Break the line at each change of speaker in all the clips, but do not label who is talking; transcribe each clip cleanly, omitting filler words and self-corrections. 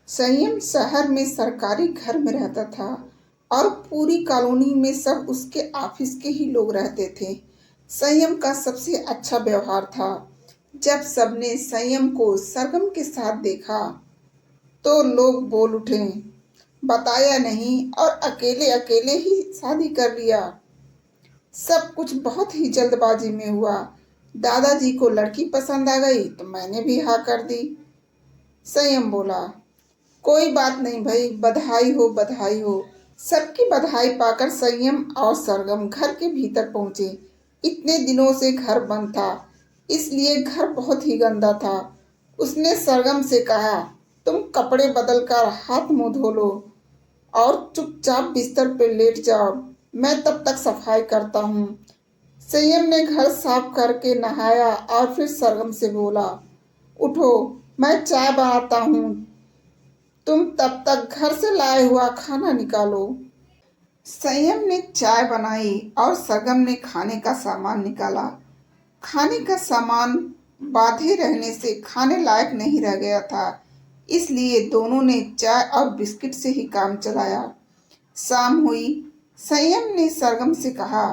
संयम शहर में सरकारी घर में रहता था और पूरी कॉलोनी में सब उसके ऑफिस के ही लोग रहते थे। संयम का सबसे अच्छा व्यवहार था। जब सबने संयम को सरगम के साथ देखा तो लोग बोल उठे, बताया नहीं और अकेले अकेले ही शादी कर लिया। सब कुछ बहुत ही जल्दबाजी में हुआ। दादाजी को लड़की पसंद आ गई तो मैंने भी हाँ कर दी। संयम बोला, कोई बात नहीं भाई, बधाई हो बधाई हो। सबकी बधाई पाकर संयम और सरगम घर के भीतर पहुंचे। इतने दिनों से घर बंद था, इसलिए घर बहुत ही गंदा था। उसने सरगम से कहा, तुम कपड़े बदल कर हाथ मुंह धो लो और चुपचाप बिस्तर पर लेट जाओ, मैं तब तक सफाई करता हूँ। संयम ने घर साफ करके नहाया और फिर सरगम से बोला, उठो, मैं चाय बनाता हूँ, तुम तब तक घर से लाए हुआ खाना निकालो। संयम ने चाय बनाई और सरगम ने खाने का सामान निकाला। खाने का सामान बांधे रहने से खाने लायक नहीं रह गया था, इसलिए दोनों ने चाय और बिस्किट से ही काम चलाया। शाम हुई। संयम ने सरगम से कहा,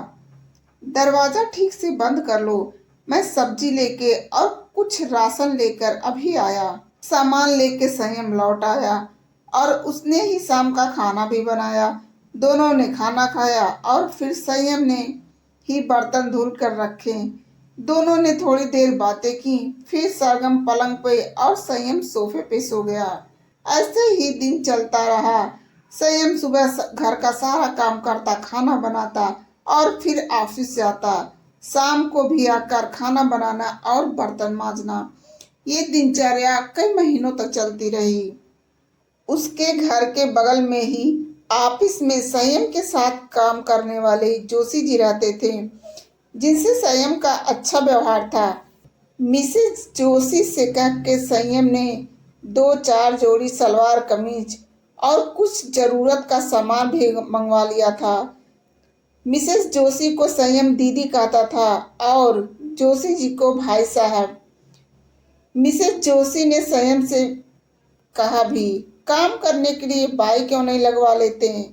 दरवाजा ठीक से बंद कर लो, मैं सब्जी लेके और कुछ राशन लेकर अभी आया। सामान लेके संयम लौट आया और उसने ही शाम का खाना भी बनाया। दोनों ने खाना खाया और फिर संयम ने ही बर्तन धुल कर रखे। दोनों ने थोड़ी देर बातें की, फिर सरगम पलंग पे और संयम सोफे पे सो गया। ऐसे ही दिन चलता रहा। संयम सुबह घर का सारा काम करता, खाना बनाता और फिर ऑफिस जाता। शाम को भी आकर खाना बनाना और बर्तन मांजना। ये दिनचर्या कई महीनों तक चलती रही। उसके घर के बगल में ही ऑफिस में संयम के साथ काम करने वाले जोशी जी रहते थे, जिनसे संयम का अच्छा व्यवहार था। मिसेज जोशी से कह के संयम ने 2-4 जोड़ी सलवार कमीज और कुछ जरूरत का सामान भी मंगवा लिया था। मिसेज जोशी को संयम दीदी कहता था और जोशी जी को भाई साहब। मिसेज जोशी ने संयम से कहा भी, काम करने के लिए बाई क्यों नहीं लगवा लेते हैं?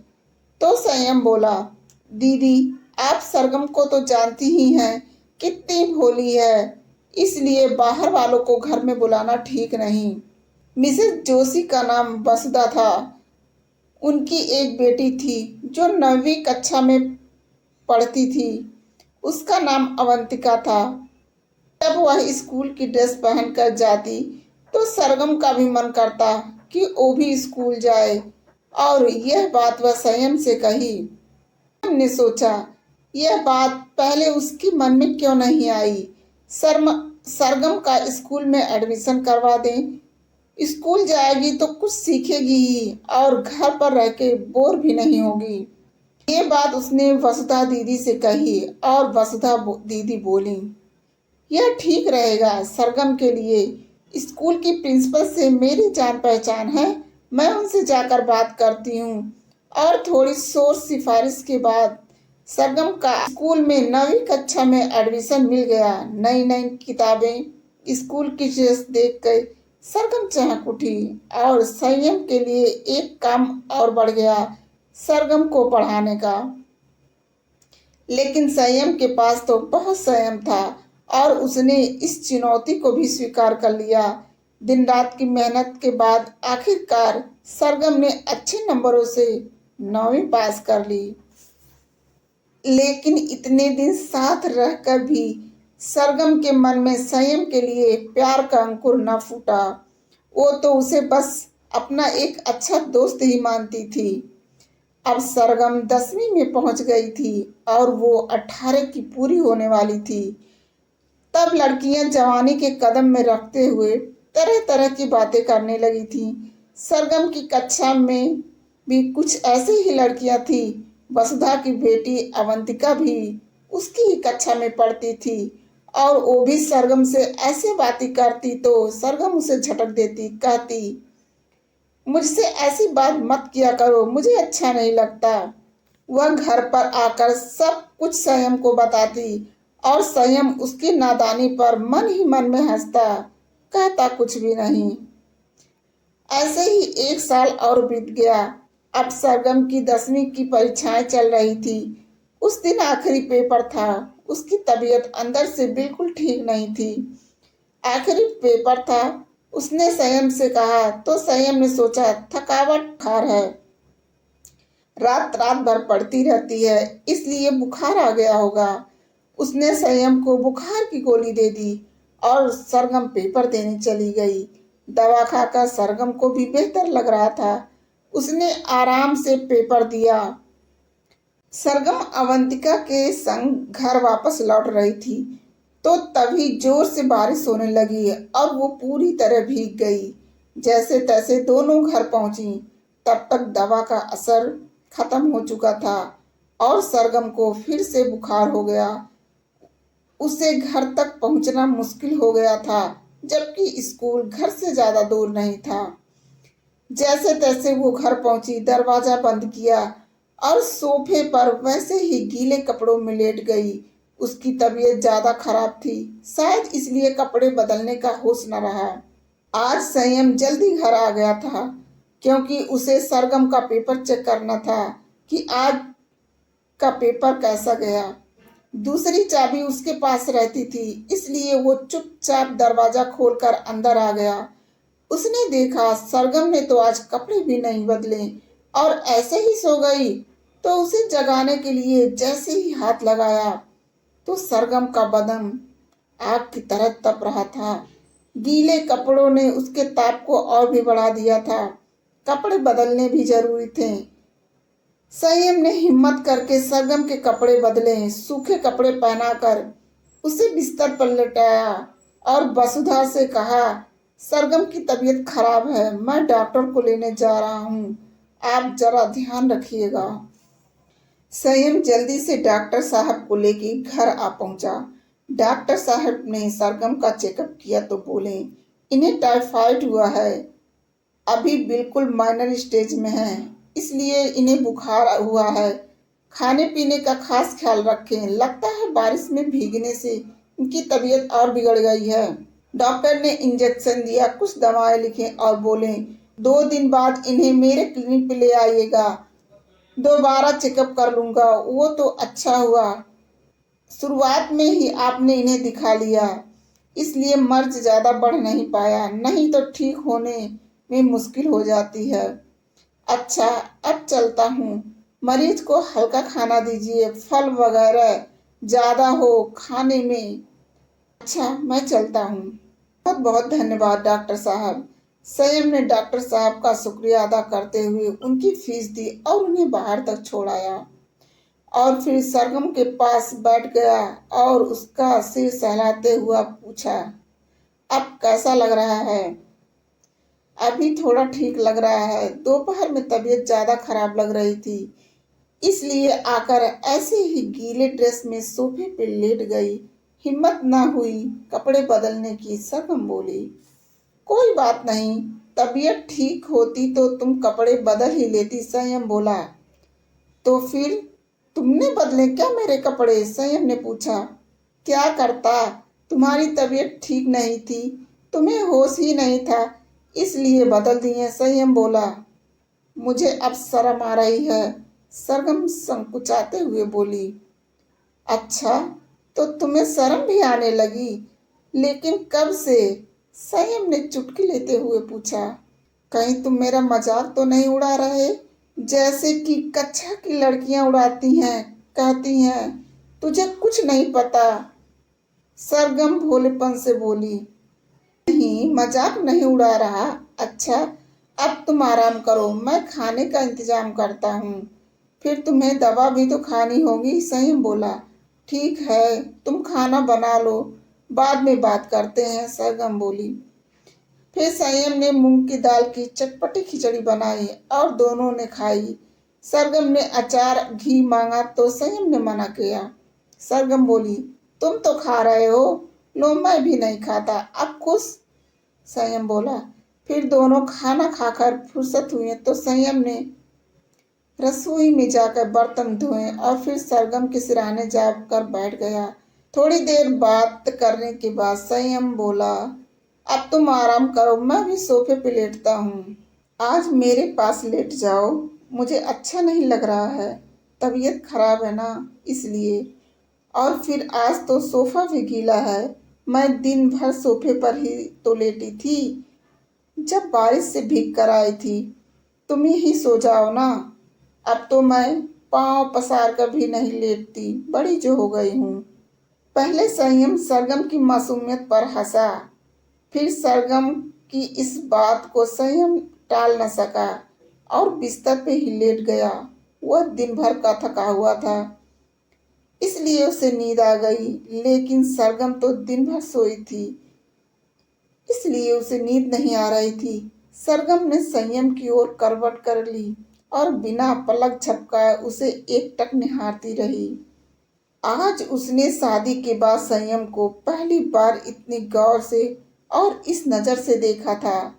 तो संयम बोला, दीदी आप सरगम को तो जानती ही हैं, कितनी भोली है, इसलिए बाहर वालों को घर में बुलाना ठीक नहीं। मिसेज जोशी का नाम वसुधा था। उनकी एक बेटी थी जो 9वीं कक्षा में पढ़ती थी। उसका नाम अवंतिका था। जब वह स्कूल की ड्रेस पहनकर जाती तो सरगम का भी मन करता कि वो भी स्कूल जाए, और यह बात वह संयम से कही। संयम ने सोचा, यह बात पहले उसके मन में क्यों नहीं आई। सरगम का स्कूल में एडमिशन करवा दें, स्कूल जाएगी तो कुछ सीखेगी ही और घर पर रह के बोर भी नहीं होगी। ये बात उसने वसुधा दीदी से कही और वसुधा दीदी बोली, यह ठीक रहेगा सरगम के लिए। स्कूल की प्रिंसिपल से मेरी जान पहचान है, मैं उनसे जाकर बात करती हूँ। और थोड़ी सोच सिफारिश के बाद सरगम का स्कूल में 9वीं कक्षा में एडमिशन मिल गया। नई नई किताबें, स्कूल की ड्रेस देख कर सरगम चहक उठी और संयम के लिए एक काम और बढ़ गया, सरगम को पढ़ाने का। लेकिन संयम के पास तो बहुत संयम था और उसने इस चुनौती को भी स्वीकार कर लिया। दिन रात की मेहनत के बाद आखिरकार सरगम ने अच्छे नंबरों से 9वीं पास कर ली। लेकिन इतने दिन साथ रहकर भी सरगम के मन में संयम के लिए प्यार का अंकुर न फूटा। वो तो उसे बस अपना एक अच्छा दोस्त ही मानती थी। अब सरगम 10वीं में पहुंच गई थी और वो 18 की पूरी होने वाली थी। तब लड़कियां जवानी के कदम में रखते हुए तरह तरह की बातें करने लगी थीं। सरगम की कक्षा में भी कुछ ऐसी ही लड़कियां थीं। वसुधा की बेटी अवंतिका भी उसकी ही कक्षा में पढ़ती थी और वो भी सरगम से ऐसे बातें करती तो सरगम उसे झटक देती, कहती, मुझसे ऐसी बात मत किया करो, मुझे अच्छा नहीं लगता। वह घर पर आकर सब कुछ संयम को बताती और संयम उसकी नादानी पर मन ही मन में हंसता, कहता कुछ भी नहीं। ऐसे ही एक साल और बीत गया। अब सरगम की 10वीं की परीक्षाएं चल रही थी। उस दिन आखिरी पेपर था। उसकी तबीयत अंदर से बिल्कुल ठीक नहीं थी। आखिरी पेपर था। उसने संयम से कहा तो संयम ने सोचा थकावट बुखार है, रात रात भर पड़ती रहती है, इसलिए बुखार आ गया होगा। उसने संयम को बुखार की गोली दे दी और सरगम पेपर देने चली गई। दवा खाकर सरगम को भी बेहतर लग रहा था। उसने आराम से पेपर दिया। सरगम अवंतिका के संग घर वापस लौट रही थी तो तभी जोर से बारिश होने लगी और वो पूरी तरह भीग गई। जैसे तैसे दोनों घर पहुंची। तब तक दवा का असर खत्म हो चुका था और सरगम को फिर से बुखार हो गया। उसे घर तक पहुंचना मुश्किल हो गया था, जबकि स्कूल घर से ज्यादा दूर नहीं था। जैसे तैसे वो घर पहुंची, दरवाजा बंद किया और सोफे पर वैसे ही गीले कपड़ों में लेट गई। उसकी तबीयत ज्यादा खराब थी, शायद इसलिए कपड़े बदलने का होश न रहा। आज संयम जल्दी घर आ गया था क्योंकि उसे सरगम का पेपर चेक करना था कि आज का पेपर कैसा गया। दूसरी चाबी उसके पास रहती थी, इसलिए वो चुपचाप दरवाजा खोलकर अंदर आ गया। उसने देखा सरगम ने तो आज कपड़े भी नहीं बदले और ऐसे ही सो गई। तो उसे जगाने के लिए जैसे ही हाथ लगाया तो सरगम का बदन आग की तरह तप रहा था। गीले कपड़ों ने उसके ताप को और भी बढ़ा दिया था। कपड़े बदलने भी जरूरी थे। संयम ने हिम्मत करके सरगम के कपड़े बदले। सूखे कपड़े पहनाकर उसे बिस्तर पर लेटाया और वसुधा से कहा, सरगम की तबीयत खराब है, मैं डॉक्टर को लेने जा रहा हूँ, आप जरा ध्यान रखिएगा। संयम जल्दी से डॉक्टर साहब को लेके घर आ पहुंचा। डॉक्टर साहब ने सरगम का चेकअप किया तो बोले, इन्हें टाइफाइड हुआ है, अभी बिल्कुल माइनर स्टेज में है, इसलिए इन्हें बुखार हुआ है। खाने पीने का खास ख्याल रखें, लगता है बारिश में भीगने से इनकी तबीयत और बिगड़ गई है। डॉक्टर ने इंजेक्शन दिया, कुछ दवाएं लिखे और बोले 2 दिन बाद इन्हें मेरे क्लिनिक पे ले आइएगा, दोबारा चेकअप कर लूंगा। वो तो अच्छा हुआ शुरुआत में ही आपने इन्हें दिखा लिया, इसलिए मर्ज ज्यादा बढ़ नहीं पाया, नहीं तो ठीक होने में मुश्किल हो जाती है। अच्छा, अब चलता हूँ। मरीज को हल्का खाना दीजिए, फल वगैरह ज्यादा हो खाने में। अच्छा, मैं चलता हूँ। बहुत बहुत धन्यवाद डॉक्टर साहब। संयम ने डॉक्टर साहब का शुक्रिया अदा करते हुए उनकी फीस दी और उन्हें बाहर तक छोड़ाया और फिर सरगम के पास बैठ गया और उसका सिर सहलाते हुआ पूछा, अब कैसा लग रहा है? अभी थोड़ा ठीक लग रहा है। दोपहर में तबीयत ज्यादा खराब लग रही थी, इसलिए आकर ऐसे ही गीले ड्रेस में सोफे पे लेट गई। हिम्मत ना हुई कपड़े बदलने की। सरगम बोली, कोई बात नहीं, तबीयत ठीक होती तो तुम कपड़े बदल ही लेती। संयम बोला, तो फिर तुमने बदले क्या मेरे कपड़े? संयम ने पूछा। क्या करता, तुम्हारी तबीयत ठीक नहीं थी, तुम्हें होश ही नहीं था, इसलिए बदल दिए। संयम बोला, मुझे अब शर्म आ रही है। सरगम संकुचाते हुए बोली, अच्छा, तो तुम्हें शर्म भी आने लगी, लेकिन कब से? संयम ने चुटकी लेते हुए पूछा। कहीं तुम मेरा मजाक तो नहीं उड़ा रहे, जैसे कि कक्षा की लड़कियां उड़ाती हैं, कहती हैं तुझे कुछ नहीं पता? सरगम भोलेपन से बोली, नहीं, मजाक नहीं उड़ा रहा। अच्छा, अब तुम आराम करो, मैं खाने का इंतजाम करता हूँ, फिर तुम्हें दवा भी तो खानी होगी। संयम बोला, ठीक है, तुम खाना बना लो, बाद में बात करते हैं। सरगम बोली। फिर संयम ने मूंग की दाल की चटपटी खिचड़ी बनाई और दोनों ने खाई। सरगम ने अचार घी मांगा तो संयम ने मना किया। सरगम बोली, तुम तो खा रहे हो, लो मैं भी नहीं खाता, अब खुश? संयम बोला। फिर दोनों खाना खाकर फुर्सत हुए तो संयम ने रसोई में जाकर बर्तन धोए और फिर सरगम के सिरहाने जाकर बैठ गया। थोड़ी देर बात करने के बाद संयम बोला, अब तुम आराम करो, मैं भी सोफे पे लेटता हूँ। आज मेरे पास लेट जाओ, मुझे अच्छा नहीं लग रहा है, तबीयत खराब है ना, इसलिए। और फिर आज तो सोफा भी गीला है। मैं दिन भर सोफे पर ही तो लेटी थी, जब बारिश से भीग कर आई थी। तुम ही सो जाओ ना। अब तो मैं पाँव पसार कर भी नहीं लेटती, बड़ी जो हो गई हूँ। पहले संयम सरगम की मासूमियत पर हंसा, फिर सरगम की इस बात को संयम टाल न सका और बिस्तर पे ही लेट गया। वह दिन भर का थका हुआ था, इसलिए उसे नींद आ गई, लेकिन सरगम तो दिन भर सोई थी, इसलिए उसे नींद नहीं आ रही थी। सरगम ने संयम की ओर करवट कर ली और बिना पलक झपकाए उसे एकटक निहारती रही। आज उसने शादी के बाद संयम को पहली बार इतनी गौर से और इस नज़र से देखा था।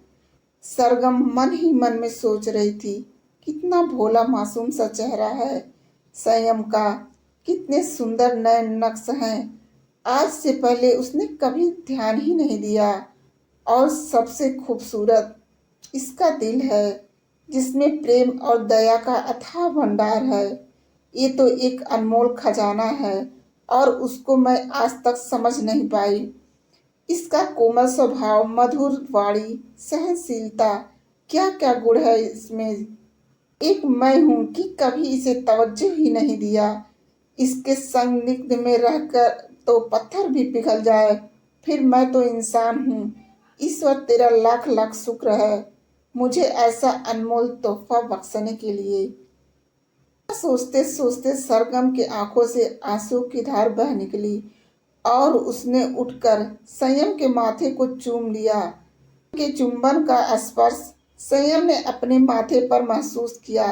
सरगम मन ही मन में सोच रही थी, कितना भोला मासूम सा चेहरा है संयम का, कितने सुंदर नए नक्श हैं। आज से पहले उसने कभी ध्यान ही नहीं दिया। और सबसे खूबसूरत इसका दिल है, जिसमें प्रेम और दया का अथाह भंडार है। ये तो एक अनमोल खजाना है और उसको मैं आज तक समझ नहीं पाई। इसका कोमल स्वभाव, मधुर वाणी, सहनशीलता, क्या क्या गुण है इसमें। एक मैं हूँ कि कभी इसे तवज्जो ही नहीं दिया। इसके संदिग्ध में रहकर तो पत्थर भी पिघल जाए, फिर मैं तो इंसान हूँ। ईश्वर तेरा लाख लाख शुक्र है मुझे ऐसा अनमोल तोहफा बख्शने के लिए। सोचते सोचते सरगम की आंखों से आंसू की धार बह निकली और उसने उठकर संयम के माथे को चूम लिया। के चुंबन का स्पर्श संयम ने अपने माथे पर महसूस किया,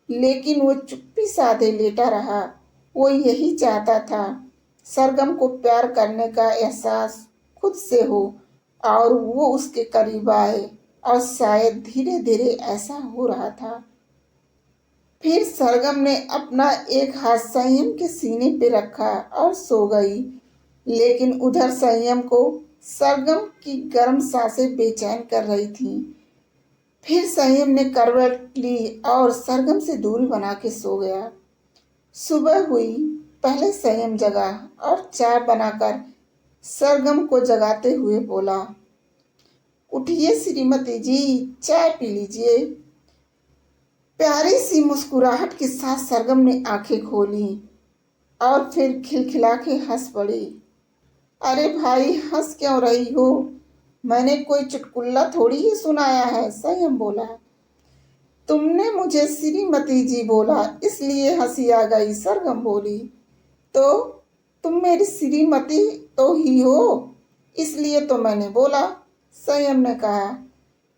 लेकिन वो चुप्पी साधे लेटा रहा। वो यही चाहता था, सरगम को प्यार करने का एहसास खुद से हो और वो उसके करीब आए, और शायद धीरे धीरे ऐसा हो रहा था। फिर सरगम ने अपना एक हाथ संयम के सीने पे रखा और सो गई, लेकिन उधर संयम को सरगम की गर्म सांसें बेचैन कर रही थीं। फिर संयम ने करवट ली और सरगम से दूरी बना के सो गया। सुबह हुई, पहले संयम जगा और चाय बनाकर सरगम को जगाते हुए बोला, उठिए श्रीमती जी, चाय पी लीजिए। प्यारी सी मुस्कुराहट के साथ सरगम ने आंखें खोली और फिर खिलखिला के हंस पड़ी। अरे भाई, हंस क्यों रही हो? मैंने कोई चुटकुल्ला थोड़ी ही सुनाया है, संयम बोला। तुमने मुझे श्रीमती जी बोला, इसलिए हंसी आ गई, सरगम बोली। तो तुम मेरी श्रीमती तो ही हो, इसलिए तो मैंने बोला, संयम ने कहा।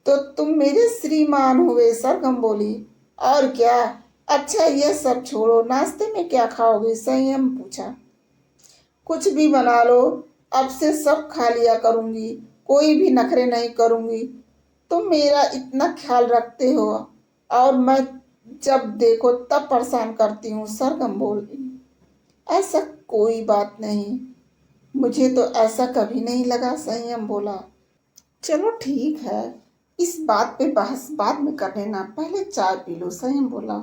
तो तुम मेरे श्रीमान हुए, सरगम बोली। और क्या। अच्छा, यह सब छोड़ो, नाश्ते में क्या खाओगे? संयम पूछा। कुछ भी बना लो, अब से सब खा लिया करूंगी, कोई भी नखरे नहीं करूंगी। तुम मेरा इतना ख्याल रखते हो और मैं जब देखो तब परेशान करती हूँ, सरगम बोली। ऐसा कोई बात नहीं, मुझे तो ऐसा कभी नहीं लगा, संयम बोला। चलो ठीक है, इस बात पे बहस बाद में कर लेना, पहले चाय पी लो, संयम बोला।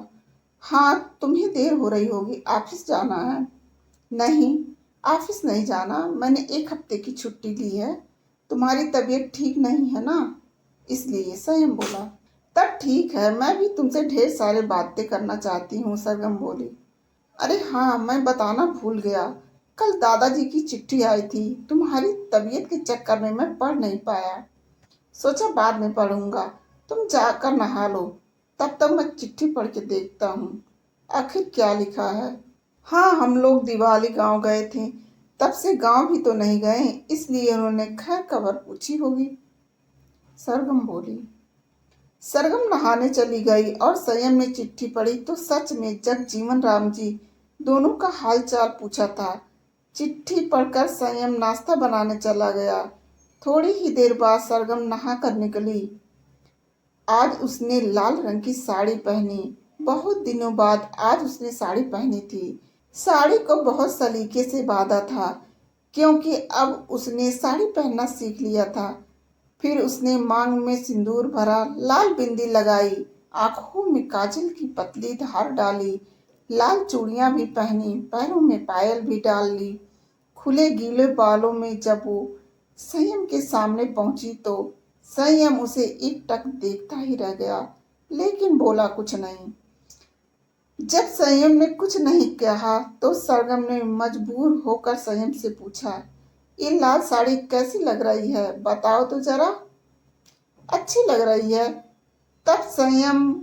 हाँ, तुम्हें देर हो रही होगी, ऑफिस जाना है। नहीं, ऑफिस नहीं जाना, मैंने एक हफ्ते की छुट्टी ली है। तुम्हारी तबीयत ठीक नहीं है ना, इसलिए, संयम बोला। तब ठीक है, मैं भी तुमसे ढेर सारे बातें करना चाहती हूँ, सरगम बोली। अरे हाँ, मैं बताना भूल गया, कल दादाजी की चिट्ठी आई थी, तुम्हारी तबीयत के चक्कर में मैं पढ़ नहीं पाया, सोचा बाद में पढ़ूंगा। तुम जाकर नहा लो, तब तक मैं चिट्ठी पढ़ के देखता हूँ, आखिर क्या लिखा है। हाँ, हम लोग दिवाली गांव गए थे, तब से गांव भी तो नहीं गए, इसलिए उन्होंने खैर खबर पूछी होगी, सरगम बोली। सरगम नहाने चली गई और संयम ने चिट्ठी पढ़ी तो सच में जगजीवन राम जी दोनों का हालचाल पूछा था। चिट्ठी पढ़कर संयम नाश्ता बनाने चला गया। थोड़ी ही देर बाद सरगम नहा कर निकली। आज उसने लाल रंग की साड़ी पहनी, बहुत दिनों बाद आज उसने साड़ी पहनी थी। साड़ी को बहुत सलीके से बांधा था, क्योंकि अब उसने साड़ी पहनना सीख लिया था। फिर उसने मांग में सिंदूर भरा, लाल बिंदी लगाई, आंखों में काजल की पतली धार डाली, लाल चूड़ियां भी पहनी, पैरों में पायल भी डाल ली। खुले गीले बालों में जब वो संयम के सामने पहुंची तो संयम उसे एकटक देखता ही रह गया, लेकिन बोला कुछ नहीं। जब संयम ने कुछ नहीं कहा तो सरगम ने मजबूर होकर संयम से पूछा, ये लाल साड़ी कैसी लग रही है, बताओ तो जरा। अच्छी लग रही है। तब संयम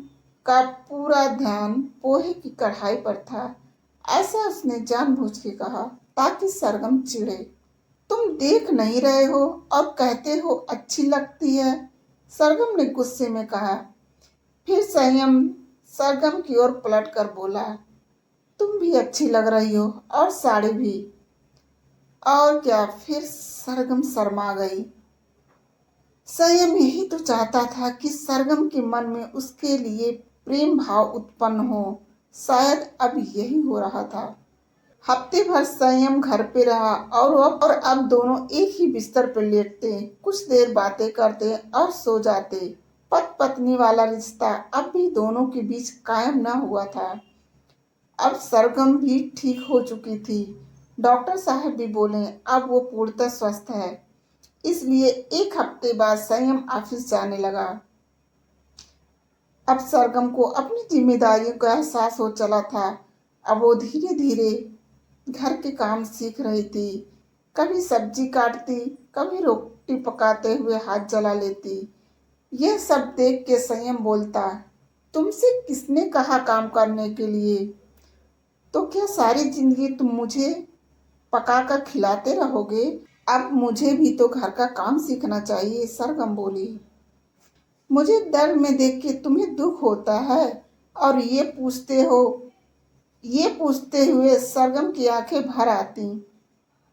का पूरा ध्यान पोहे की कढ़ाई पर था। ऐसा उसने जानबूझ के कहा ताकि सरगम चिढ़े। तुम देख नहीं रहे हो और कहते हो अच्छी लगती है, सरगम ने गुस्से में कहा। फिर संयम सरगम की ओर पलट कर बोला, तुम भी अच्छी लग रही हो और साड़ी भी। और क्या, फिर सरगम शर्मा गई। संयम यही तो चाहता था कि सरगम के मन में उसके लिए प्रेम भाव उत्पन्न हो। शायद अब यही हो रहा था। हफ्ते भर संयम घर पे रहा और अब दोनों एक ही बिस्तर पर लेटते, कुछ देर बातें करते और सो जाते। पति पत्नी वाला रिश्ता अब भी दोनों के बीच कायम न हुआ था। अब सरगम भी ठीक हो चुकी थी। डॉक्टर साहब भी बोले अब वो पूर्णतः स्वस्थ है। इसलिए एक हफ्ते बाद संयम ऑफिस जाने लगा। अब सरगम को अपनी जिम्मेदारियों का एहसास हो चला था। अब वो धीरे धीरे घर के काम सीख रही थी। कभी सब्जी काटती, कभी रोटी पकाते हुए हाथ जला लेती। यह सब देख के संयम बोलता, तुमसे किसने कहा काम करने के लिए? तो क्या सारी जिंदगी तुम मुझे पका कर खिलाते रहोगे? अब मुझे भी तो घर का काम सीखना चाहिए, सरगम बोली। मुझे दर्द में देख के तुम्हें दुख होता है और ये पूछते हुए सरगम की आंखें भर आती।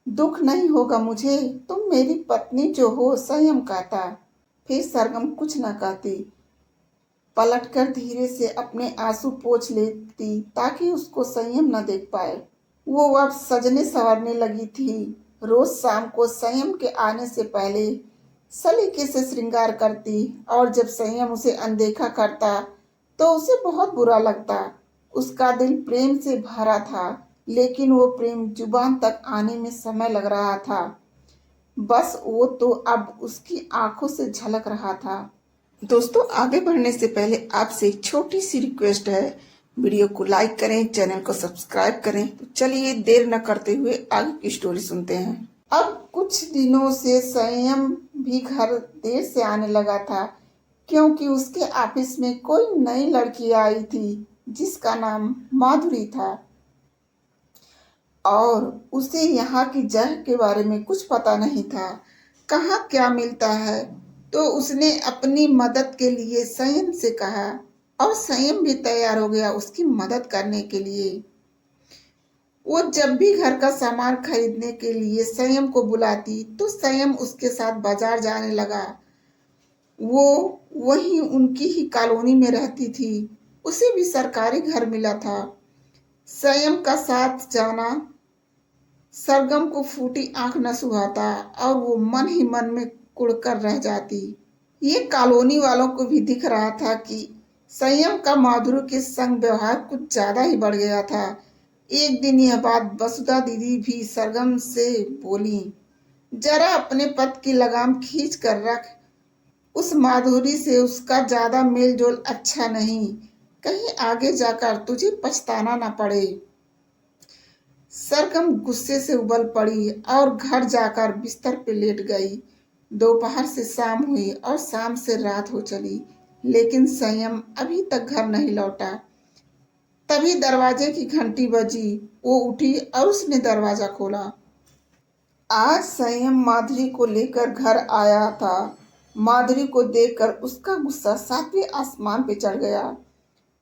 दुख नहीं होगा मुझे, तुम मेरी पत्नी जो हो, संयम कहता। फिर सरगम कुछ न कहती, पलटकर धीरे से अपने आंसू पोंछ लेती ताकि उसको संयम न देख पाए। वो अब सजने संवरने लगी थी। रोज शाम को संयम के आने से पहले सलीके से श्रृंगार करती और जब संयम उसे अनदेखा करता तो उसे बहुत बुरा लगता। उसका दिल प्रेम से भरा था, लेकिन वो प्रेम जुबान तक आने में समय लग रहा था। बस वो तो अब उसकी आंखों से झलक रहा था। दोस्तों, आगे बढ़ने से पहले आपसे एक छोटी सी रिक्वेस्ट है, वीडियो को लाइक करें, चैनल को सब्सक्राइब करें। तो चलिए देर न करते हुए आगे की स्टोरी सुनते हैं। अब कुछ दिनों से संयम भी घर देर से आने लगा था, क्योंकि उसके ऑफिस में कोई नई लड़की आई थी जिसका नाम माधुरी था और उसे यहाँ की जगह के बारे में कुछ पता नहीं था, कहाँ क्या मिलता है। तो उसने अपनी मदद के लिए संयम से कहा और संयम भी तैयार हो गया उसकी मदद करने के लिए। वो जब भी घर का सामान खरीदने के लिए संयम को बुलाती तो संयम उसके साथ बाजार जाने लगा। वो वहीं उनकी ही कॉलोनी में रहती थी। उसे भी सरकारी घर मिला था। संयम का साथ जाना सरगम को फूटी आंख न सुहाता और वो मन ही मन में कुढ़कर रह जाती। ये कॉलोनी वालों को भी दिख रहा था कि संयम का माधुरी के संग व्यवहार कुछ ज्यादा ही बढ़ गया था। एक दिन यह बात वसुधा दीदी भी सरगम से बोली, जरा अपने पति की लगाम खींच कर रख, उस माधुरी से उसका ज्यादा मेल जोल अच्छा नहीं, कहीं आगे जाकर तुझे पछताना न पड़े। सरगम गुस्से से उबल पड़ी और घर जाकर बिस्तर पे लेट गई। दोपहर से शाम हुई और शाम से रात हो चली, लेकिन संयम अभी तक घर नहीं लौटा। तभी दरवाजे की घंटी बजी। वो उठी और उसने दरवाजा खोला। आज संयम माधुरी को लेकर घर आया था। माधुरी को देखकर उसका गुस्सा सातवें आसमान पे चढ़ गया।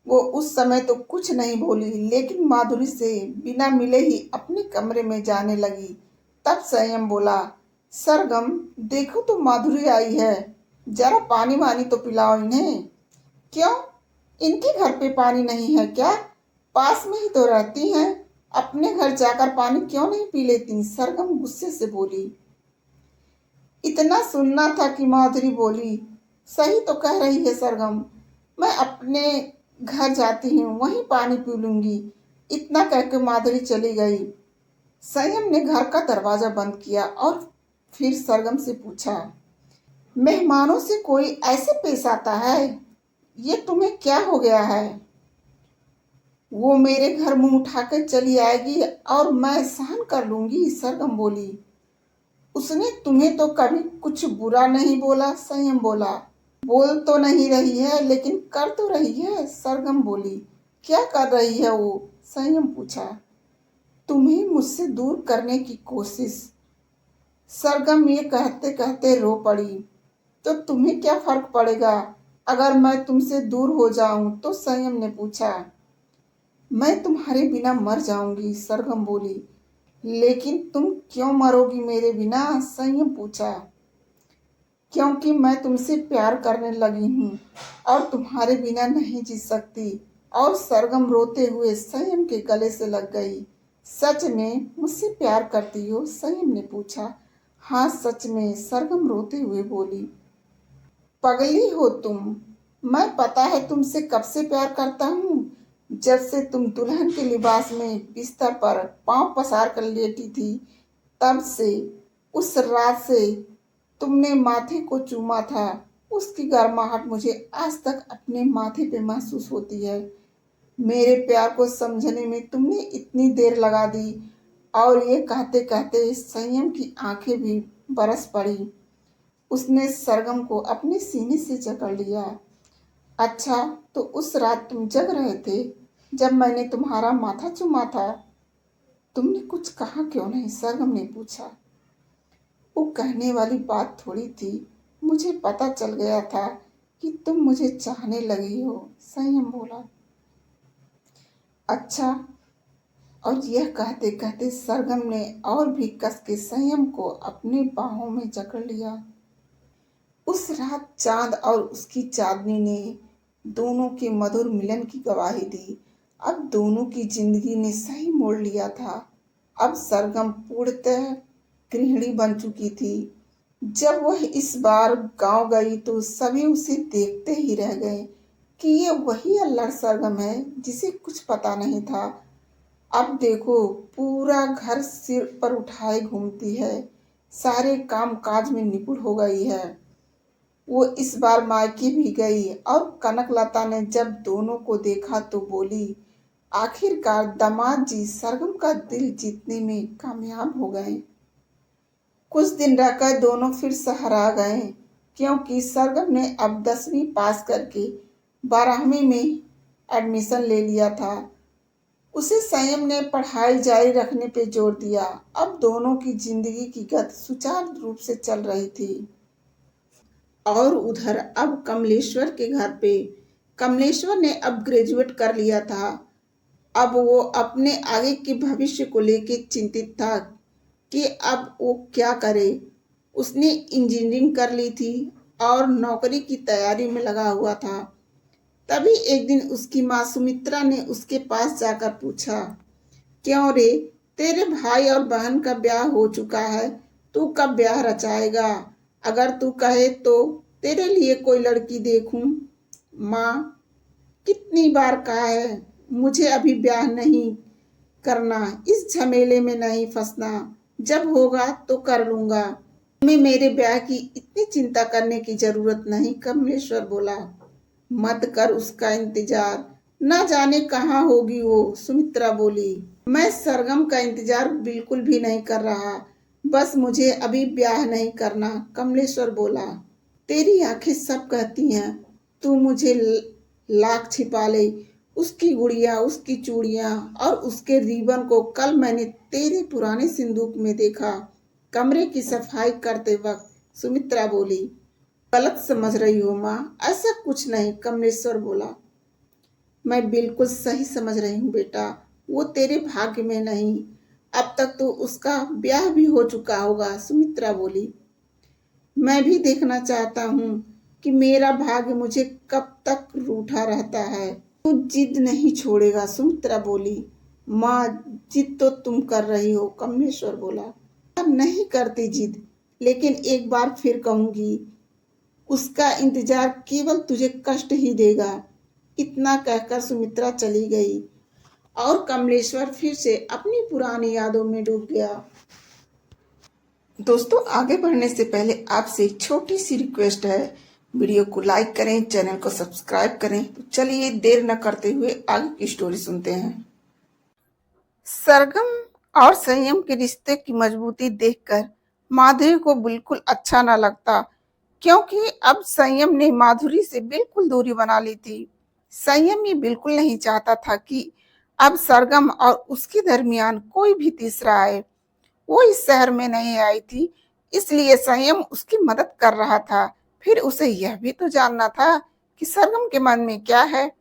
वो उस समय तो कुछ नहीं बोली, लेकिन माधुरी से बिना मिले ही अपने कमरे में जाने लगी। तब संयम बोला, सरगम देखो तो माधुरी आई है, जरा पानी वानी तो पिलाओ इन्हें। क्यों, इनके घर पे पानी नहीं है क्या? पास में ही तो रहती हैं, अपने घर जाकर पानी क्यों नहीं पी लेती? सरगम गुस्से से बोली। इतना सुनना था कि माधुरी बोली, सही तो कह रही है सरगम, मैं अपने घर जाती हूँ, वहीं पानी पी लूंगी। इतना कहकर माधुरी चली गई। संयम ने घर का दरवाजा बंद किया और फिर सरगम से पूछा, मेहमानों से कोई ऐसे पेश आता है? ये तुम्हें क्या हो गया है? वो मेरे घर मुंह उठाकर चली आएगी और मैं सहन कर लूंगी, सरगम बोली। उसने तुम्हें तो कभी कुछ बुरा नहीं बोला, संयम बोला। बोल तो नहीं रही है लेकिन कर तो रही है, सरगम बोली। क्या कर रही है वो? संयम पूछा। तुम्हें मुझसे दूर करने की कोशिश। सरगम ये कहते कहते रो पड़ी। तो तुम्हें क्या फर्क पड़ेगा अगर मैं तुमसे दूर हो जाऊं? तो संयम ने पूछा। मैं तुम्हारे बिना मर जाऊंगी, सरगम बोली। लेकिन तुम क्यों मरोगी मेरे बिना? संयम पूछा। क्योंकि मैं तुमसे प्यार करने लगी हूँ और तुम्हारे बिना नहीं जी सकती। और सरगम रोते हुए संयम के गले से लग गई। सच में मुझसे प्यार करती हो? संयम ने पूछा। हाँ सच में, सरगम रोते हुए बोली। पगली हो तुम। मैं पता है तुमसे कब से प्यार करता हूँ। जब से तुम दुल्हन के लिबास में बिस्तर पर पांव पसार कर लेटी थी, तब से, उस रात से तुमने माथे को चूमा था, उसकी गर्माहट मुझे आज तक अपने माथे पे महसूस होती है। मेरे प्यार को समझने में तुमने इतनी देर लगा दी। और ये कहते कहते संयम की आंखें भी बरस पड़ी। उसने सरगम को अपने सीने से जकड़ लिया। अच्छा, तो उस रात तुम जग रहे थे जब मैंने तुम्हारा माथा चूमा था? तुमने कुछ कहा क्यों नहीं? सरगम ने पूछा। वो कहने वाली बात थोड़ी थी, मुझे पता चल गया था कि तुम मुझे चाहने लगी हो, संयम बोला। अच्छा, और यह कहते कहते सरगम ने और भी कस के संयम को अपने बाहों में जकड़ लिया। उस रात चांद और उसकी चांदनी ने दोनों के मधुर मिलन की गवाही दी। अब दोनों की जिंदगी ने सही मोड़ लिया था। अब सरगम पूर्णतः गृहिणी बन चुकी थी। जब वह इस बार गांव गई तो सभी उसे देखते ही रह गए कि ये वही अल्लड़ सरगम है जिसे कुछ पता नहीं था। अब देखो, पूरा घर सिर पर उठाए घूमती है, सारे काम काज में निपुण हो गई है। वो इस बार मायके भी गई और कनकलता ने जब दोनों को देखा तो बोली, आखिरकार दामाद जी सरगम का दिल जीतने में कामयाब हो गए। कुछ दिन रहकर दोनों फिर सहरा गए, क्योंकि सरगम ने अब 10वीं पास करके 12वीं में एडमिशन ले लिया था। उसे संयम ने पढ़ाई जारी रखने पे जोर दिया। अब दोनों की जिंदगी की गति सुचारू रूप से चल रही थी। और उधर अब कमलेश्वर के घर पे कमलेश्वर ने अब ग्रेजुएट कर लिया था। अब वो अपने आगे के भविष्य को लेके चिंतित था कि अब वो क्या करे। उसने इंजीनियरिंग कर ली थी और नौकरी की तैयारी में लगा हुआ था। तभी एक दिन उसकी माँ सुमित्रा ने उसके पास जाकर पूछा, क्यों रे, तेरे भाई और बहन का ब्याह हो चुका है, तू कब ब्याह रचाएगा? अगर तू कहे तो तेरे लिए कोई लड़की देखूं। माँ, कितनी बार कहा है मुझे अभी ब्याह नहीं करना, इस झमेले में नहीं फंसना, जब होगा तो कर लूंगा। तुम्हें मेरे ब्याह की इतनी चिंता करने की जरूरत नहीं, कमलेश्वर बोला। मत कर उसका इंतजार, न जाने कहाँ होगी वो, सुमित्रा बोली। मैं सरगम का इंतजार बिल्कुल भी नहीं कर रहा, बस मुझे अभी ब्याह नहीं करना, कमलेश्वर बोला। तेरी आंखें सब कहती हैं, तू मुझे लाख छिपा ले। उसकी गुड़िया, उसकी चूड़ियां और उसके रिबन को कल मैंने तेरे पुराने सिंदूक में देखा, कमरे की सफाई करते वक्त, सुमित्रा बोली। गलत समझ रही हो माँ, ऐसा कुछ नहीं, कमलेश्वर बोला। मैं बिल्कुल सही समझ रही हूँ बेटा, वो तेरे भाग्य में नहीं। अब तक तो उसका ब्याह भी हो चुका होगा, सुमित्रा बोली। मैं भी देखना चाहता हूँ कि मेरा भाग्य मुझे कब तक रूठा रहता है। तू जिद नहीं छोड़ेगा, सुमित्रा बोली। माँ, जिद तो तुम कर रही हो, कमलेश्वर बोला। मैं नहीं करती जिद, लेकिन एक बार फिर कहूंगी, उसका इंतजार केवल तुझे कष्ट ही देगा। इतना कहकर सुमित्रा चली गई और कमलेश्वर फिर से अपनी पुरानी यादों में डूब गया। दोस्तों, आगे बढ़ने से पहले आपसे एक छोटी सी रिक्वेस्ट है, वीडियो को लाइक करें, चैनल को सब्सक्राइब करें। तो चलिए देर न करते हुए आगे की स्टोरी सुनते हैं। सरगम और संयम के रिश्ते की मजबूती देखकर माधुरी को बिल्कुल अच्छा न लगता, क्योंकि अब संयम ने माधुरी से बिल्कुल दूरी बना ली थी। संयम ये बिल्कुल नहीं चाहता था कि अब सरगम और उसके दरमियान कोई भी तीसरा आए। वो इस शहर में नहीं आई थी, इसलिए संयम उसकी मदद कर रहा था। फिर उसे यह भी तो जानना था कि सरगम के मन में क्या है,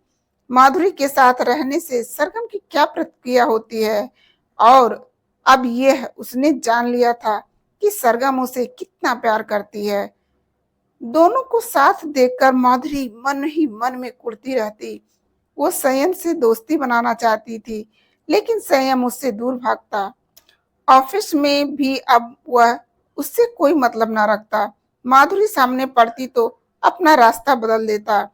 माधुरी के साथ रहने से सरगम की क्या प्रतिक्रिया होती है। और अब यह उसने जान लिया था कि सरगम उसे कितना प्यार करती है। दोनों को साथ देखकर माधुरी मन ही मन में कुढ़ती रहती। वो संयम से दोस्ती बनाना चाहती थी, लेकिन संयम उससे दूर भागता। ऑफिस में भी अब वह उससे कोई मतलब ना रखता। माधुरी सामने पड़ती तो अपना रास्ता बदल देता।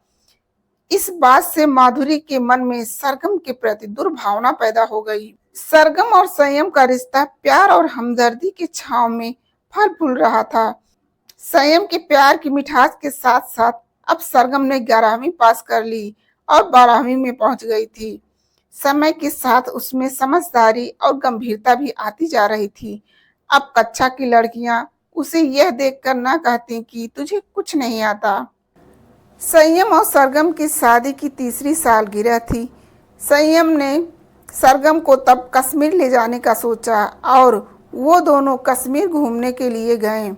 इस बात से माधुरी के मन में सरगम के प्रति दुर्भावना पैदा हो गई। सरगम और संयम का रिश्ता प्यार और हमदर्दी के छांव में फल फूल रहा था। संयम के प्यार की मिठास के साथ साथ अब सरगम ने 11वीं पास कर ली और 12वीं में पहुंच गई थी। समय के साथ उसमें समझदारी और गंभीरता भी आती जा रही थी। अब कक्षा की लड़कियां उसे यह देखकर ना कहती कि तुझे कुछ नहीं आता। संयम और सरगम की शादी की तीसरी सालगिरह थी। संयम ने सरगम को तब कश्मीर ले जाने का सोचा और वो दोनों कश्मीर घूमने के लिए गए।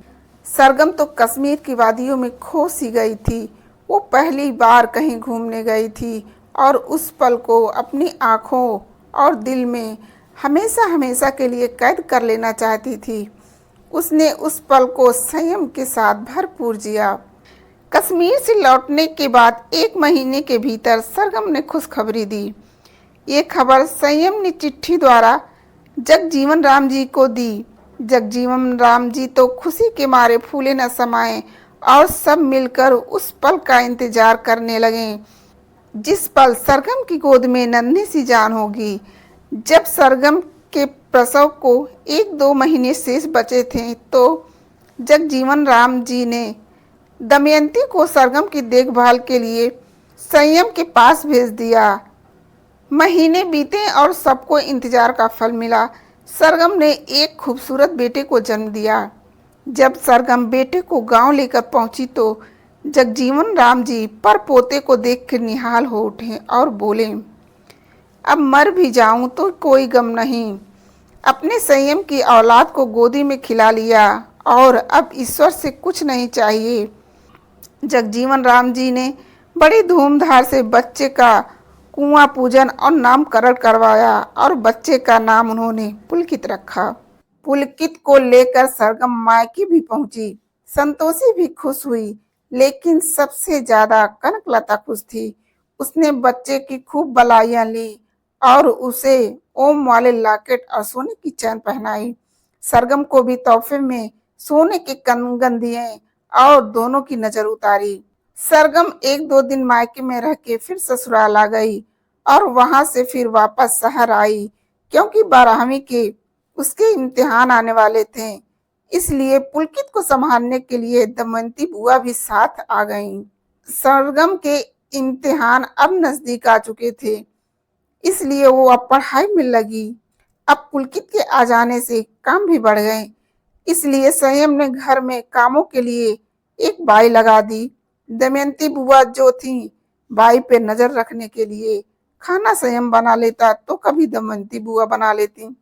सरगम तो कश्मीर की वादियों में खो सी गई थी। वो पहली बार कहीं घूमने गई थी और उस पल को अपनी आँखों और दिल में हमेशा हमेशा के लिए कैद कर लेना चाहती थी। उसने उस पल को संयम के साथ भरपूर जिया। कश्मीर से लौटने के बाद 1 महीने के भीतर सरगम ने खुशखबरी दी। ये खबर संयम ने चिट्ठी द्वारा जगजीवन राम जी को दी। जगजीवन राम जी तो खुशी के मारे फूले न समाये और सब मिलकर उस पल का इंतजार करने लगे, जिस पल सरगम की गोद में नन्ही सी जान होगी। जब सरगम के प्रसव को 1-2 महीने शेष बचे थे तो जगजीवन राम जी ने दमयंती को सरगम की देखभाल के लिए संयम के पास भेज दिया। महीने बीते और सबको इंतजार का फल मिला। सरगम ने एक खूबसूरत बेटे को जन्म दिया। जब सरगम बेटे को गांव लेकर पहुंची तो जगजीवन राम जी पर पोते को देखकर निहाल हो उठे और बोले, अब मर भी जाऊं तो कोई गम नहीं। अपने संयम की औलाद को गोदी में खिला लिया और अब ईश्वर से कुछ नहीं चाहिए। जगजीवन राम जी ने बड़ी धूमधाम से बच्चे का कुआं पूजन और नामकरण करवाया और बच्चे का नाम उन्होंने पुलकित रखा। पुलकित को लेकर सरगम मायके भी पहुंची। संतोषी भी खुश हुई, लेकिन सबसे ज्यादा कनकलता खुश थी। उसने बच्चे की खूब बधाइयां ली और उसे ओम वाले लॉकेट और सोने की चैन पहनाई। सरगम को भी तोहफे में सोने के कंगन दिए और दोनों की नजर उतारी। सरगम 1-2 दिन मायके में रह के फिर ससुराल आ गई और वहां से फिर वापस शहर आई, क्योंकि 12वीं के उसके इम्तिहान आने वाले थे। इसलिए पुलकित को संभालने के लिए दमयंती बुआ भी साथ आ गईं। सरगम के इम्तिहान अब नजदीक आ चुके थे, इसलिए वो अब पढ़ाई में लगी। अब पुलकित के आ जाने से काम भी बढ़ गए, इसलिए संयम ने घर में कामों के लिए एक बाई लगा दी। दमयंती बुआ जो थी, बाई पे नजर रखने के लिए खाना संयम बना लेता तो कभी दमयंती बुआ बना लेती।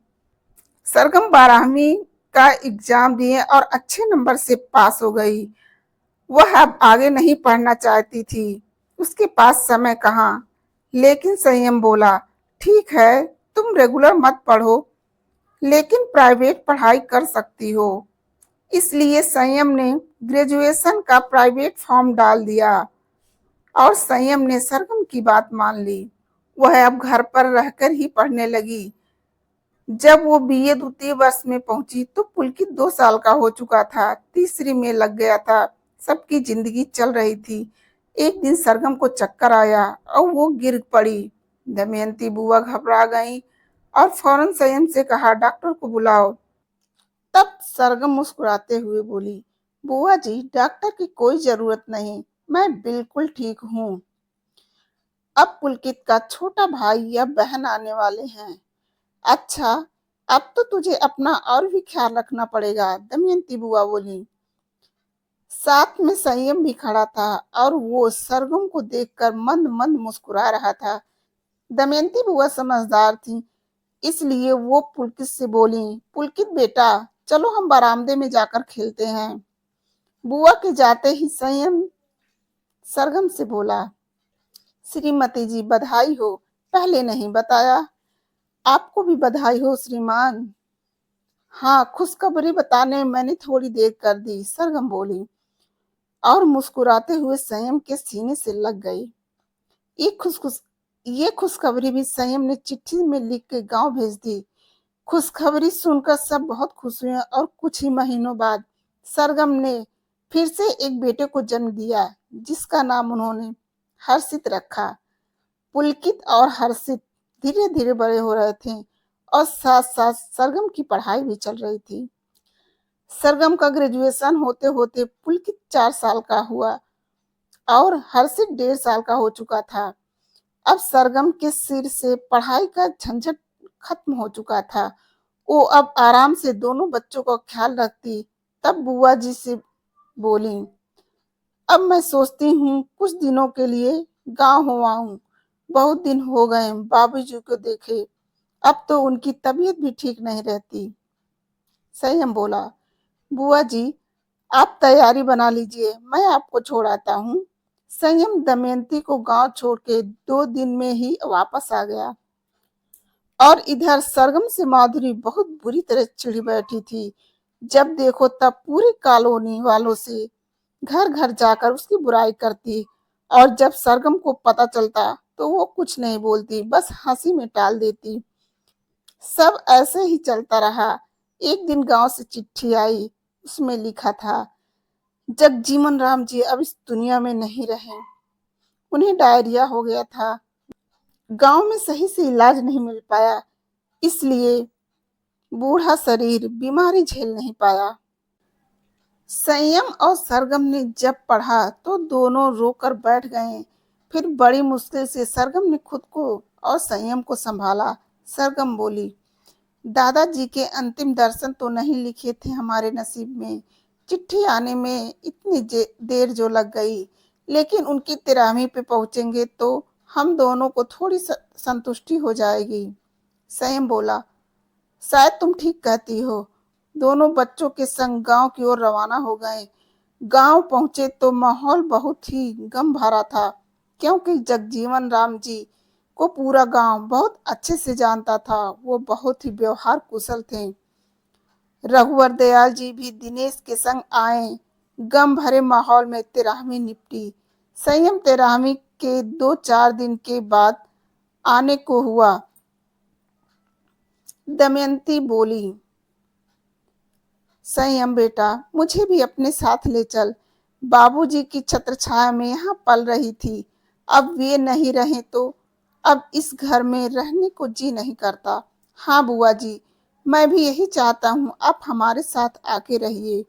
सरगम 12वीं का एग्जाम दिए और अच्छे नंबर से पास हो गई। वह अब आगे नहीं पढ़ना चाहती थी, उसके पास समय कहाँ। लेकिन संयम बोला, ठीक है तुम रेगुलर मत पढ़ो, लेकिन प्राइवेट पढ़ाई कर सकती हो। इसलिए संयम ने ग्रेजुएशन का प्राइवेट फॉर्म डाल दिया और संयम ने सरगम की बात मान ली। वह अब घर पर रहकर ही पढ़ने लगी। जब वो बीए द्वितीय वर्ष में पहुंची तो पुलकित 2 साल का हो चुका था, तीसरी में लग गया था। सबकी जिंदगी चल रही थी। एक दिन सरगम को चक्कर आया और वो गिर पड़ी। दमयंती बुआ घबरा गई और फौरन संयम से कहा, डॉक्टर को बुलाओ। तब सरगम मुस्कुराते हुए बोली, बुआ जी, डॉक्टर की कोई जरूरत नहीं, मैं बिल्कुल ठीक हूँ। अब पुलकित का छोटा भाई या बहन आने वाले हैं। अच्छा, अब तो तुझे अपना और भी ख्याल रखना पड़ेगा, दमयंती बुआ बोली। साथ में संयम भी खड़ा था और वो सरगम को देखकर मंद मंद मुस्कुरा रहा था। दमयंती बुआ समझदार थी, इसलिए वो पुलकित से बोली, पुलकित बेटा, चलो हम बरामदे में जाकर खेलते हैं। बुआ के जाते ही संयम सरगम से बोला, श्रीमती जी बधाई हो, पहले नहीं बताया। आपको भी बधाई हो श्रीमान। हाँ, खुशखबरी बताने में मैंने थोड़ी देर कर दी, सरगम बोली और मुस्कुराते हुए संयम के सीने से लग गई। ये खुश ये खुशखबरी भी संयम ने चिट्ठी में लिख के गांव भेज दी। खुशखबरी सुनकर सब बहुत खुश हुए और कुछ ही महीनों बाद सरगम ने फिर से एक बेटे को जन्म दिया, जिसका नाम उन्होंने हर्षित रखा। पुलकित और हर्षित धीरे धीरे बड़े हो रहे थे और साथ साथ सरगम की पढ़ाई भी चल रही थी। सरगम का ग्रेजुएशन होते होते पुलकित 4 साल का हुआ और हर्षित 1.5 साल का हो चुका था। अब सरगम के सिर से पढ़ाई का झंझट खत्म हो चुका था। वो अब आराम से दोनों बच्चों का ख्याल रखती। तब बुआ जी से बोली, अब मैं सोचती हूँ कुछ दिनों के लिए गांव हो आऊं। बहुत दिन हो गए बाबूजी को देखे। अब तो उनकी तबीयत भी ठीक नहीं रहती। संयम बोला, बुआ जी, आप तैयारी बना लीजिए, मैं आपको छोड़ आता हूँ। संयम दमयंती को गांव छोड़ के 2 दिन में ही वापस आ गया और इधर सरगम से माधुरी बहुत बुरी तरह चिढ़ बैठी थी। जब देखो तब पूरी कॉलोनी वालों से घर घर जाकर उसकी बुराई करती और जब सरगम को पता चलता तो वो कुछ नहीं बोलती, बस हंसी में टाल देती। सब ऐसे ही चलता रहा। एक दिन गांव से चिट्ठी आई। उसमें लिखा था, जगजीवन राम जी अब इस दुनिया में नहीं रहे। उन्हें डायरिया हो गया था। गांव में सही से इलाज नहीं मिल पाया, इसलिए बूढ़ा शरीर बीमारी झेल नहीं पाया। संयम और सरगम ने जब पढ़ा तो दोनों रोकर बैठ गए। फिर बड़ी मुश्किल से सरगम ने खुद को और संयम को संभाला। सरगम बोली, दादाजी के अंतिम दर्शन तो नहीं लिखे थे हमारे नसीब में। चिट्ठी आने में इतनी देर जो लग गई, लेकिन उनकी 13वीं पे पहुंचेंगे तो हम दोनों को थोड़ी संतुष्टि हो जाएगी। संयम बोला, शायद तुम ठीक कहती हो। दोनों बच्चों के संग गांव की ओर रवाना हो गए। गांव पहुंचे तो माहौल बहुत ही गम भरा था, क्योंकि जगजीवन राम जी को पूरा गांव बहुत अच्छे से जानता था। वो बहुत ही व्यवहार कुशल थे। रघुवर दयाल जी भी दिनेश के संग आए। गम भरे माहौल में 13वीं निपटी। संयम 13वीं के 2-4 दिन के बाद आने को हुआ। दमयंती बोली, संयम बेटा, मुझे भी अपने साथ ले चल। बाबूजी की छत्र छाया में यहाँ पल रही थी, अब वे नहीं रहे तो अब इस घर में रहने को जी नहीं करता। हाँ बुआ जी, मैं भी यही चाहता हूँ, आप हमारे साथ आके रहिए।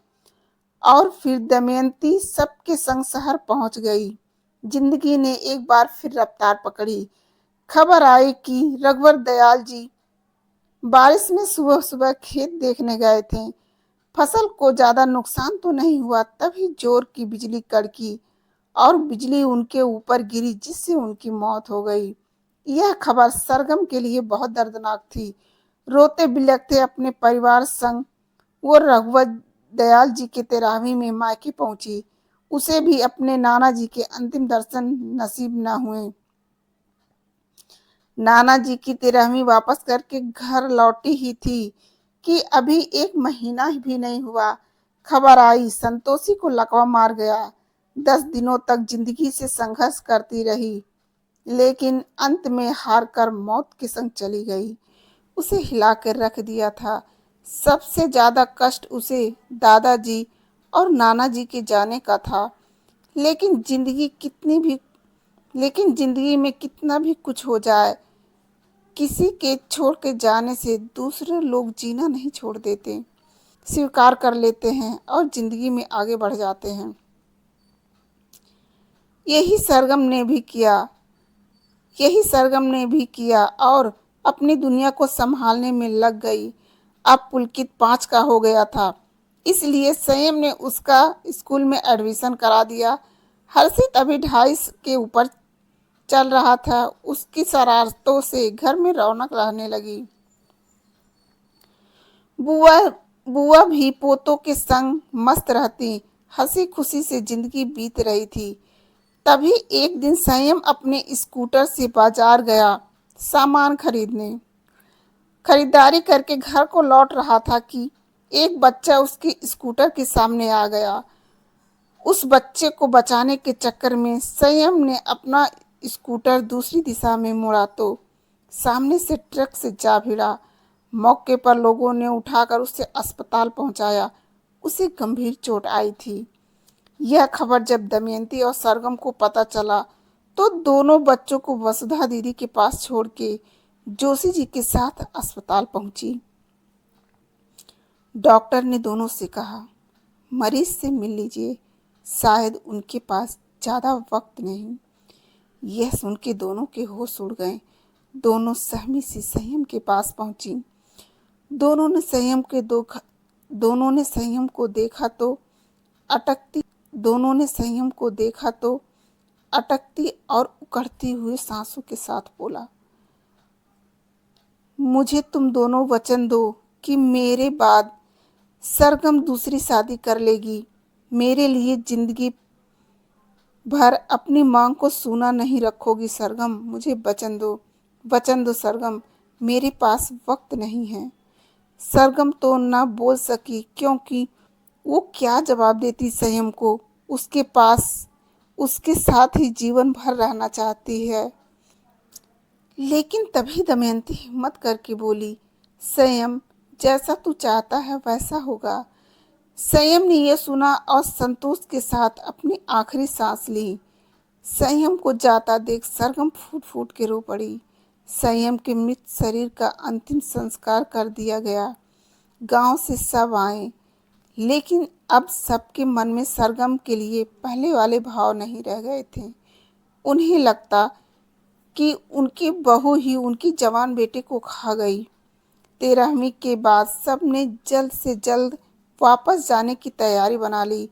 और फिर दमयंती सबके संग शहर पहुंच गई। जिंदगी ने एक बार फिर रफ्तार पकड़ी। खबर आई कि रघुवर दयाल जी बारिश में सुबह सुबह खेत देखने गए थे। फसल को ज्यादा नुकसान तो नहीं हुआ, तभी जोर की बिजली कड़की और बिजली उनके ऊपर गिरी, जिससे उनकी मौत हो गई। यह खबर सरगम के लिए बहुत दर्दनाक थी। रोते बिलखते अपने परिवार संग वो रघुवर दयाल जी के 13वीं में मायके पहुंची। उसे भी अपने नाना जी के अंतिम दर्शन नसीब न हुए। नाना जी की 13वीं वापस करके घर लौटी ही थी कि अभी 1 महीना भी नहीं हुआ, खबर आई संतोषी को लकवा मार गया। 10 दिनों तक जिंदगी से संघर्ष करती रही, लेकिन अंत में हार कर मौत के संग चली गई। उसे हिलाकर रख दिया था। सबसे ज़्यादा कष्ट उसे दादाजी और नाना जी के जाने का था। लेकिन जिंदगी कितनी भी लेकिन जिंदगी में कितना भी कुछ हो जाए, किसी के छोड़ के जाने से दूसरे लोग जीना नहीं छोड़ देते, स्वीकार कर लेते हैं और जिंदगी में आगे बढ़ जाते हैं। यही सरगम ने भी किया यही सरगम ने भी किया और अपनी दुनिया को संभालने में लग गई। अब पुलकित 5 का हो गया था, इसलिए संयम ने उसका स्कूल में एडमिशन करा दिया। हर्षित अभी 2.5 के ऊपर चल रहा था। उसकी शरारतों से घर में रौनक रहने लगी। बुआ बुआ भी पोतों के संग मस्त रहती, हंसी खुशी से जिंदगी बीत रही थी। तभी एक दिन संयम अपने स्कूटर से बाजार गया सामान खरीदने। खरीदारी करके घर को लौट रहा था कि एक बच्चा उसके स्कूटर के सामने आ गया। उस बच्चे को बचाने के चक्कर में संयम ने अपना स्कूटर दूसरी दिशा में मुड़ा तो सामने से ट्रक से जा भिड़ा। मौके पर लोगों ने उठाकर उसे अस्पताल पहुंचाया। उसे गंभीर चोट आई थी। यह खबर जब दमयंती और सरगम को पता चला तो दोनों बच्चों को वसुधा दीदी के पास छोड़ के जोशी जी के साथ अस्पताल पहुंची। डॉक्टर ने दोनों से कहा, मरीज से मिल लीजिए, शायद उनके पास ज़्यादा वक्त नहीं। यह सुन के दोनों के होश उड़ गए। दोनों सहमी सी संयम के पास पहुंची। दोनों ने संयम को देखा तो अटकती और उकड़ती हुई सांसों के साथ बोला, मुझे तुम दोनों वचन दो कि मेरे बाद सरगम दूसरी शादी कर लेगी। मेरे लिए जिंदगी भर अपनी मांग को सूना नहीं रखोगी सरगम। मुझे वचन दो सरगम। मेरे पास वक्त नहीं है। सरगम तो ना बोल सकी, क्योंकि वो क्या जवाब देती संयम को। उसके पास उसके साथ ही जीवन भर रहना चाहती है। लेकिन तभी दमयंती हिम्मत करके बोली, संयम, जैसा तू चाहता है वैसा होगा। संयम ने यह सुना और संतोष के साथ अपनी आखिरी सांस ली। संयम को जाता देख सरगम फूट फूट के रो पड़ी। संयम के मृत शरीर का अंतिम संस्कार कर दिया गया। गांव से सब आए, लेकिन अब सबके मन में सरगम के लिए पहले वाले भाव नहीं रह गए थे। उन्हें लगता कि उनकी बहू ही उनकी जवान बेटे को खा गई। 13वीं के बाद सब ने जल्द से जल्द वापस जाने की तैयारी बना ली।